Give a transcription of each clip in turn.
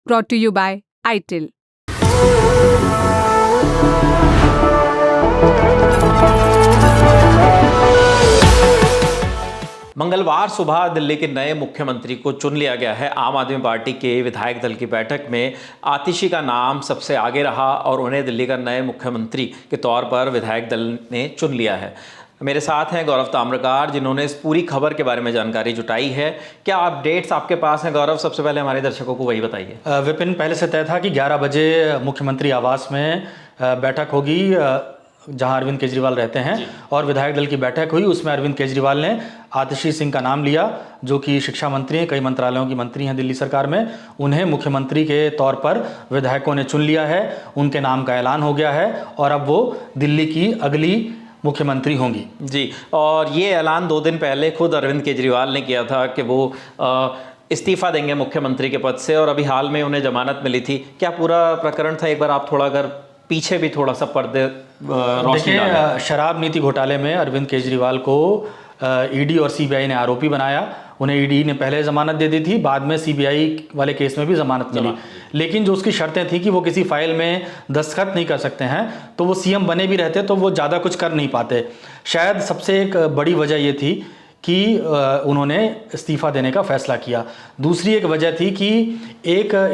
brought to you by ITIL। मंगलवार सुबह दिल्ली के नए मुख्यमंत्री को चुन लिया गया है। आम आदमी पार्टी के विधायक दल की बैठक में आतिशी का नाम सबसे आगे रहा और उन्हें दिल्ली का नए मुख्यमंत्री के तौर पर विधायक दल ने चुन लिया है। मेरे साथ हैं गौरव ताम्रकार, जिन्होंने इस पूरी खबर के बारे में जानकारी जुटाई है। क्या अपडेट्स आपके पास हैं गौरव? सबसे पहले हमारे दर्शकों को वही बताइए। विपिन, पहले से तय था कि 11 बजे मुख्यमंत्री आवास में बैठक होगी जहां अरविंद केजरीवाल रहते हैं, और विधायक दल की बैठक हुई। उसमें अरविंद केजरीवाल ने आतिशी सिंह का नाम लिया, जो कि शिक्षा मंत्री हैं, कई मंत्रालयों की मंत्री हैं दिल्ली सरकार में। उन्हें मुख्यमंत्री के तौर पर विधायकों ने चुन लिया है, उनके नाम का ऐलान हो गया है और अब वो दिल्ली की अगली मुख्यमंत्री होंगी। जी, और ये ऐलान 2 दिन पहले खुद अरविंद केजरीवाल ने किया था कि वो इस्तीफा देंगे मुख्यमंत्री के पद से, और अभी हाल में उन्हें जमानत मिली थी। क्या पूरा प्रकरण था? एक बार आप थोड़ा अगर पीछे भी थोड़ा सा पर्दे रोशनी डालें। शराब नीति घोटाले में अरविंद केजरीवाल को ईडी और सीबीआई ने आरोपी बनाया। उन्हें ईडी ने पहले जमानत दे दी थी, बाद में सीबीआई वाले केस में भी जमानत मिली, लेकिन जो उसकी शर्तें थी कि वो किसी फाइल में दस्तखत नहीं कर सकते हैं, तो वो सीएम बने भी रहते तो वो ज़्यादा कुछ कर नहीं पाते। शायद सबसे एक बड़ी वजह ये थी कि उन्होंने इस्तीफा देने का फैसला किया। दूसरी एक वजह थी कि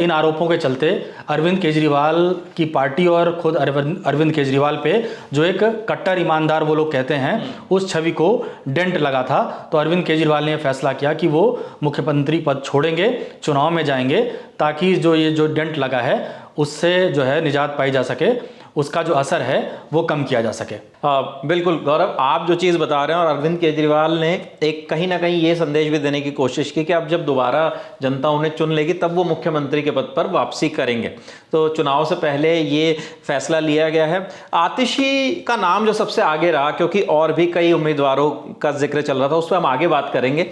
इन आरोपों के चलते अरविंद केजरीवाल की पार्टी और खुद अरविंद केजरीवाल पे जो एक कट्टर ईमानदार वो लोग कहते हैं, उस छवि को डेंट लगा था। तो अरविंद केजरीवाल ने फैसला किया कि वो मुख्यमंत्री पद छोड़ेंगे, चुनाव में जाएंगे, ताकि जो डेंट लगा है उससे जो है निजात पाई जा सके, उसका जो असर है वो कम किया जा सके। हाँ बिल्कुल गौरव, आप जो चीज़ बता रहे हैं, और अरविंद केजरीवाल ने एक कहीं ना कहीं ये संदेश भी देने की कोशिश की कि अब जब दोबारा जनता उन्हें चुन लेगी तब वो मुख्यमंत्री के पद पर वापसी करेंगे। तो चुनाव से पहले ये फैसला लिया गया है। आतिशी का नाम जो सबसे आगे रहा, क्योंकि और भी कई उम्मीदवारों का जिक्र चल रहा था, उस पर हम आगे बात करेंगे,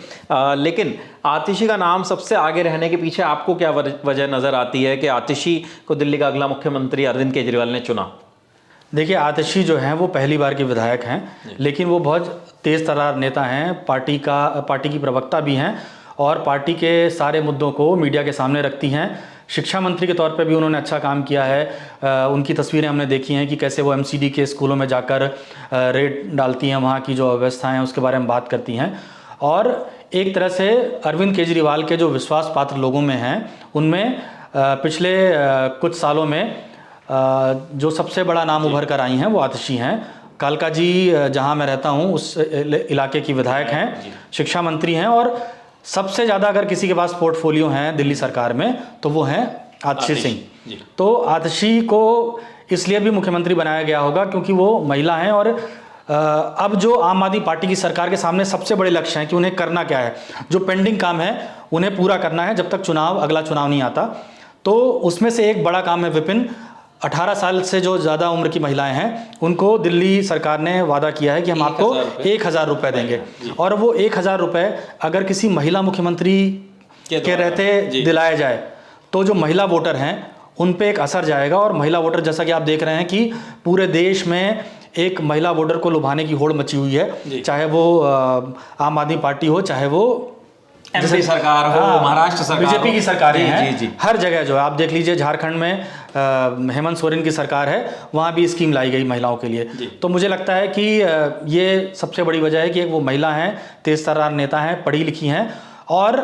लेकिन आतिशी का नाम सबसे आगे रहने के पीछे आपको क्या वजह नज़र आती है कि आतिशी को दिल्ली का अगला मुख्यमंत्री अरविंद केजरीवाल ने चुना? देखिए, आतिशी जो हैं वो पहली बार के विधायक हैं, लेकिन वो बहुत तेज़ तर्रार नेता हैं, पार्टी की प्रवक्ता भी हैं और पार्टी के सारे मुद्दों को मीडिया के सामने रखती हैं। शिक्षा मंत्री के तौर पे भी उन्होंने अच्छा काम किया है। उनकी तस्वीरें हमने देखी हैं कि कैसे वो एमसीडी के स्कूलों में जाकर रेड डालती हैं, वहाँ की जो अव्यवस्थाएँ हैं उसके बारे में बात करती हैं। और एक तरह से अरविंद केजरीवाल के जो विश्वास पात्र लोगों में हैं, उनमें पिछले कुछ सालों में जो सबसे बड़ा नाम उभर कर आई हैं वो आतिशी हैं। कालका जी, जहां मैं रहता हूं, उस इलाके की विधायक हैं, शिक्षा मंत्री हैं, और सबसे ज़्यादा अगर किसी के पास पोर्टफोलियो हैं दिल्ली सरकार में तो वो हैं आतिशी सिंह। तो आतिशी को इसलिए भी मुख्यमंत्री बनाया गया होगा क्योंकि वो महिला हैं, और अब जो आम आदमी पार्टी की सरकार के सामने सबसे बड़े लक्ष्य हैं कि उन्हें करना क्या है, जो पेंडिंग काम है उन्हें पूरा करना है जब तक अगला चुनाव नहीं आता। तो उसमें से एक बड़ा काम है विपिन, 18 साल से जो ज़्यादा उम्र की महिलाएं हैं उनको दिल्ली सरकार ने वादा किया है कि हम आपको 1000 रुपये देंगे, और वो 1000 रुपये अगर किसी महिला मुख्यमंत्री के रहते दिलाया जाए तो जो महिला वोटर हैं उन पे एक असर जाएगा। और महिला वोटर, जैसा कि आप देख रहे हैं कि पूरे देश में एक महिला वोटर को लुभाने की होड़ मची हुई है, चाहे वो आम आदमी पार्टी हो, चाहे वो एमपी सरकार हो, महाराष्ट्र सरकार, बीजेपी की सरकारें हैं, हर जगह जो है आप देख लीजिए, झारखंड में हेमंत सोरेन की सरकार है, वहाँ भी स्कीम लाई गई महिलाओं के लिए। तो मुझे लगता है कि ये सबसे बड़ी वजह है कि एक वो महिला हैं, तेज तर्रार नेता हैं, पढ़ी लिखी हैं, और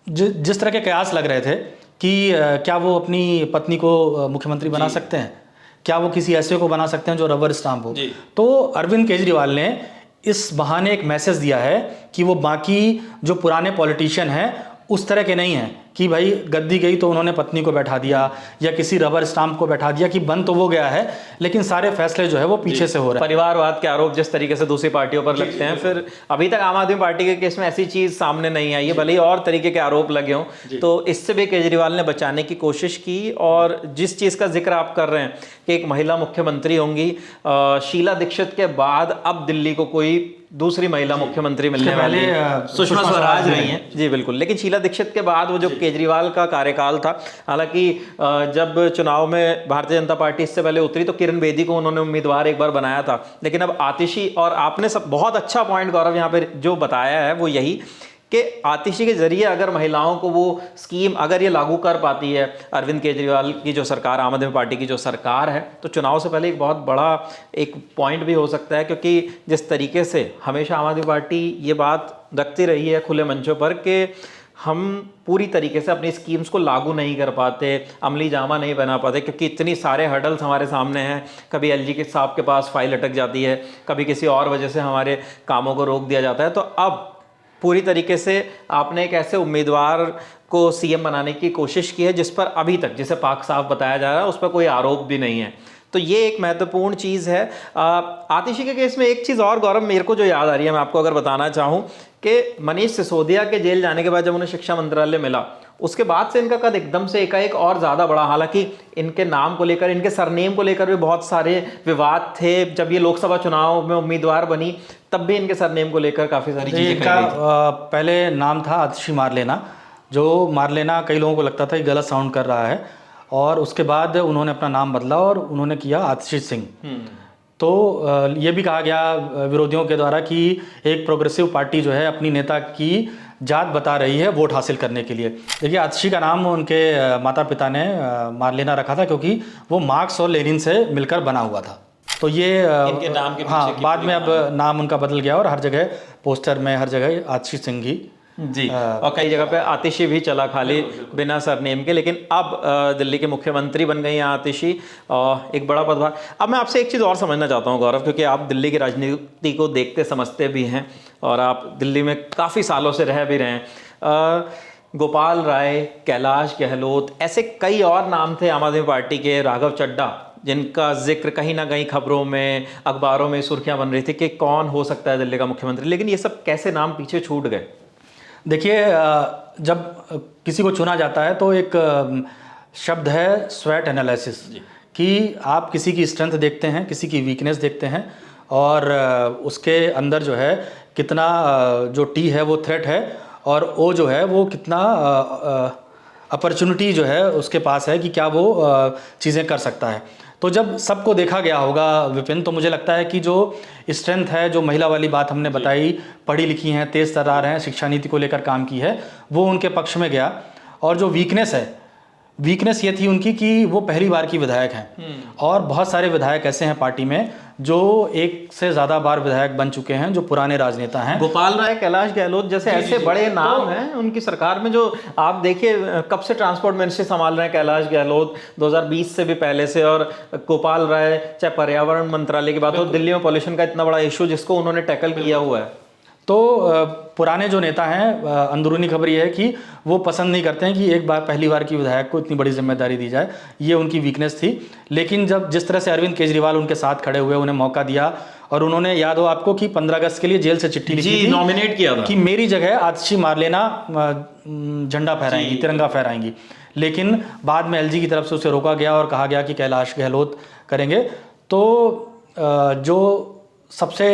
जिस तरह के कयास लग रहे थे कि क्या वो अपनी पत्नी को मुख्यमंत्री बना सकते हैं, क्या वो किसी ऐसे को बना सकते हैं जो रबर स्टाम्प हो, तो अरविंद केजरीवाल ने इस बहाने एक मैसेज दिया है कि वो बाकी जो पुराने पॉलिटिशियन हैं उस तरह के नहीं हैं कि भाई गद्दी गई तो उन्होंने पत्नी को बैठा दिया या किसी रबर स्टाम्प को बैठा दिया, कि बन तो वो गया है लेकिन सारे फैसले जो है वो पीछे से हो रहे हैं। परिवारवाद के आरोप जिस तरीके से दूसरी पार्टियों पर लगते हैं, फिर अभी तक आम आदमी पार्टी के केस में ऐसी चीज सामने नहीं आई है, भले ही और तरीके के आरोप लगे हों, तो इससे भी केजरीवाल ने बचाने की कोशिश की। और जिस चीज का जिक्र आप कर रहे हैं कि एक महिला मुख्यमंत्री होंगी, शीला दीक्षित के बाद अब दिल्ली को कोई दूसरी महिला मुख्यमंत्री मिलने वाली, सुषमा स्वराज रही हैं। जी बिल्कुल, लेकिन शीला दीक्षित के बाद वो जो केजरीवाल का कार्यकाल था, हालांकि जब चुनाव में भारतीय जनता पार्टी इससे पहले उतरी तो किरण बेदी को उन्होंने उम्मीदवार एक बार बनाया था, लेकिन अब आतिशी, और आपने सब बहुत अच्छा पॉइंट गौरव यहाँ पे जो बताया है वो यही कि आतिशी के जरिए अगर महिलाओं को वो स्कीम अगर ये लागू कर पाती है अरविंद केजरीवाल की जो सरकार, आम आदमी पार्टी की जो सरकार है, तो चुनाव से पहले एक बहुत बड़ा एक पॉइंट भी हो सकता है। क्योंकि जिस तरीके से हमेशा आम आदमी पार्टी ये बात रखती रही है खुले मंचों पर कि हम पूरी तरीके से अपनी स्कीम्स को लागू नहीं कर पाते, अमली जामा नहीं बना पाते, क्योंकि इतनी सारे हर्डल्स हमारे सामने हैं। कभी एलजी के साहब के पास फाइल अटक जाती है, कभी किसी और वजह से हमारे कामों को रोक दिया जाता है। तो अब पूरी तरीके से आपने एक ऐसे उम्मीदवार को सीएम बनाने की कोशिश की है जिस पर अभी तक, जिसे पाक साफ बताया जा रहा है, उस पर कोई आरोप भी नहीं है। तो ये एक महत्वपूर्ण चीज़ है। आतिशी के केस में एक चीज़ और गौरव मेरे को जो याद आ रही है, मैं आपको अगर बताना चाहूँ कि मनीष सिसोदिया के जेल जाने के बाद जब उन्हें शिक्षा मंत्रालय मिला, उसके बाद से इनका कद एकदम से एकाएक और ज़्यादा बढ़ा। हालांकि इनके नाम को लेकर, इनके सरनेम को लेकर भी बहुत सारे विवाद थे। जब ये लोकसभा चुनाव में उम्मीदवार बनी तब भी इनके सरनेम को लेकर काफ़ी सारी चीज़ें इनका पहले नाम था आतिशी मारलेना, जो मारलेना कई लोगों को लगता था कि गलत साउंड कर रहा है, और उसके बाद उन्होंने अपना नाम बदला और उन्होंने किया आतिशी सिंह। तो ये भी कहा गया विरोधियों के द्वारा कि एक प्रोग्रेसिव पार्टी जो है अपनी नेता की जात बता रही है वोट हासिल करने के लिए। देखिए, आतिशी का नाम उनके माता पिता ने मारलेना रखा था क्योंकि वो मार्क्स और लेनिन से मिलकर बना हुआ था। तो ये इनके नाम के हाँ, बाद में अब नाम उनका बदल गया और हर जगह पोस्टर में हर जगह आतिशी सिंह ही जी, और कई जगह पे आतिशी भी चला खाली बिना सरनेम के। लेकिन अब दिल्ली के मुख्यमंत्री बन गई हैं आतिशी, और एक बड़ा पदभार। अब मैं आपसे एक चीज़ और समझना चाहता हूँ गौरव, क्योंकि आप दिल्ली की राजनीति को देखते समझते भी हैं और आप दिल्ली में काफ़ी सालों से रह भी रहे हैं। गोपाल राय, कैलाश गहलोत, ऐसे कई और नाम थे आम आदमी पार्टी के, राघव चड्ढा, जिनका जिक्र कहीं ना कहीं खबरों में, अखबारों में सुर्खियाँ बन रही थी कि कौन हो सकता है दिल्ली का मुख्यमंत्री। लेकिन ये सब कैसे नाम पीछे छूट गए? देखिए, जब किसी को चुना जाता है तो एक शब्द है स्वैट एनालिसिस, कि आप किसी की स्ट्रेंथ देखते हैं, किसी की वीकनेस देखते हैं, और उसके अंदर जो है कितना जो टी है वो थ्रेट है, और ओ जो है वो कितना अपॉर्चुनिटी जो है उसके पास है कि क्या वो चीज़ें कर सकता है। तो जब सबको देखा गया होगा विपिन, तो मुझे लगता है कि जो स्ट्रेंथ है, जो महिला वाली बात हमने बताई, पढ़ी लिखी हैं, तेज़ तर्रार हैं, शिक्षा नीति को लेकर काम की है, वो उनके पक्ष में गया। और जो वीकनेस है, वीकनेस ये थी उनकी कि वो पहली बार की विधायक हैं, और बहुत सारे विधायक ऐसे हैं पार्टी में जो एक से ज़्यादा बार विधायक बन चुके हैं, जो पुराने राजनेता हैं। गोपाल राय, कैलाश गहलोत जैसे ऐसे बड़े नाम हैं उनकी सरकार में। जो आप देखिए, कब से ट्रांसपोर्ट मिनिस्ट्री संभाल रहे हैं कैलाश गहलोत, 2020 से भी पहले से। और गोपाल राय, चाहे पर्यावरण मंत्रालय की बात हो, दिल्ली में पॉल्यूशन का इतना बड़ा इशू जिसको उन्होंने टैकल किया हुआ है। तो पुराने जो नेता हैं, अंदरूनी खबर ये है कि वो पसंद नहीं करते हैं कि एक बार पहली बार की विधायक को इतनी बड़ी जिम्मेदारी दी जाए। ये उनकी वीकनेस थी। लेकिन जब जिस तरह से अरविंद केजरीवाल उनके साथ खड़े हुए, उन्हें मौका दिया, और उन्होंने, याद हो आपको, कि 15 अगस्त के लिए जेल से चिट्ठी लिखी थी, नॉमिनेट किया था कि मेरी जगह आतिशी मारलेना झंडा फहराएंगी, तिरंगा फहराएंगी। लेकिन बाद में एलजी की तरफ से उसे रोका गया और कहा गया कि कैलाश गहलोत करेंगे। तो जो सबसे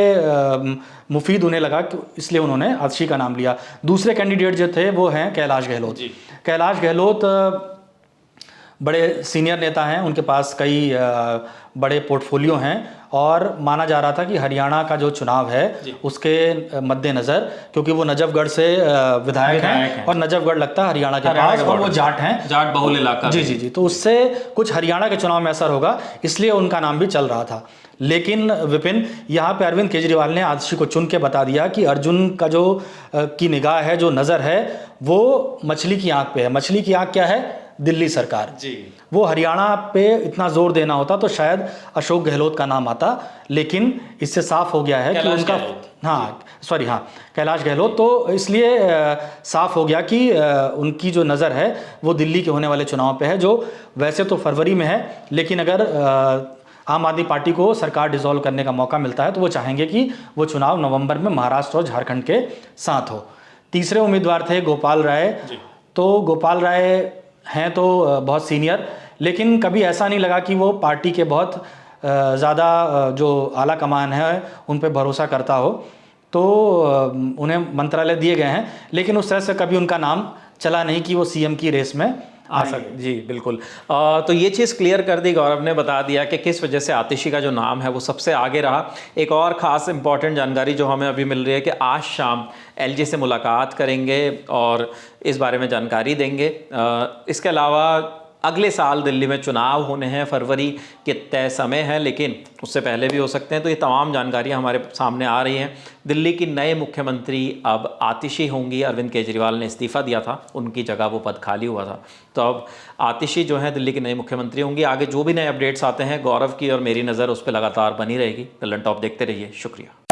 मुफीद उन्हें लगा, इसलिए उन्होंने आतिशी का नाम लिया। दूसरे कैंडिडेट जो थे वो हैं कैलाश गहलोत। कैलाश गहलोत बड़े सीनियर नेता हैं, उनके पास कई बड़े पोर्टफोलियो हैं, और माना जा रहा था कि हरियाणा का जो चुनाव है उसके मद्देनज़र, क्योंकि वो नजफगढ़ से विधायक हैं, और नजफगढ़ लगता है हरियाणा के पास, और वो जाट हैं, जाट बहुल इलाका। जी, तो उससे कुछ हरियाणा के चुनाव में असर होगा, इसलिए उनका नाम भी चल रहा था। लेकिन विपिन, यहाँ पे अरविंद केजरीवाल ने आतिशी को चुन के बता दिया कि अर्जुन का जो की निगाह है, जो नज़र है, वो मछली की आंख पे है। मछली की आंख क्या है? दिल्ली सरकार जी। वो हरियाणा पे इतना जोर देना होता तो शायद अशोक गहलोत का नाम आता, लेकिन इससे साफ हो गया है कि उनका, कैलाश गहलोत। तो इसलिए साफ हो गया कि उनकी जो नज़र है वो दिल्ली के होने वाले चुनाव पे है, जो वैसे तो फरवरी में है, लेकिन अगर आम आदमी पार्टी को सरकार डिसॉल्व करने का मौका मिलता है तो वो चाहेंगे कि वो चुनाव नवंबर में महाराष्ट्र और झारखंड के साथ हो। तीसरे उम्मीदवार थे गोपाल राय। तो गोपाल राय हैं तो बहुत सीनियर, लेकिन कभी ऐसा नहीं लगा कि वो पार्टी के बहुत ज़्यादा जो आला कमान है उन पर भरोसा करता हो। तो उन्हें मंत्रालय दिए गए हैं, लेकिन उस तरह से कभी उनका नाम चला नहीं कि वो सीएम की रेस में जी बिल्कुल। तो ये चीज़ क्लियर कर दी, गौरव ने बता दिया कि किस वजह से आतिशी का जो नाम है वो सबसे आगे रहा। एक और ख़ास इंपॉर्टेंट जानकारी जो हमें अभी मिल रही है कि आज शाम एलजी से मुलाकात करेंगे और इस बारे में जानकारी देंगे। इसके अलावा अगले साल दिल्ली में चुनाव होने हैं, फरवरी के तय समय है, लेकिन उससे पहले भी हो सकते हैं। तो ये तमाम जानकारियाँ हमारे सामने आ रही हैं। दिल्ली की नए मुख्यमंत्री अब आतिशी होंगी। अरविंद केजरीवाल ने इस्तीफ़ा दिया था, उनकी जगह वो पद खाली हुआ था, तो अब आतिशी जो है दिल्ली की नई मुख्यमंत्री होंगी। आगे जो भी नए अपडेट्स आते हैं, गौरव की और मेरी नज़र उस पर लगातार बनी रहेगी। ललन टॉप देखते रहिए। शुक्रिया।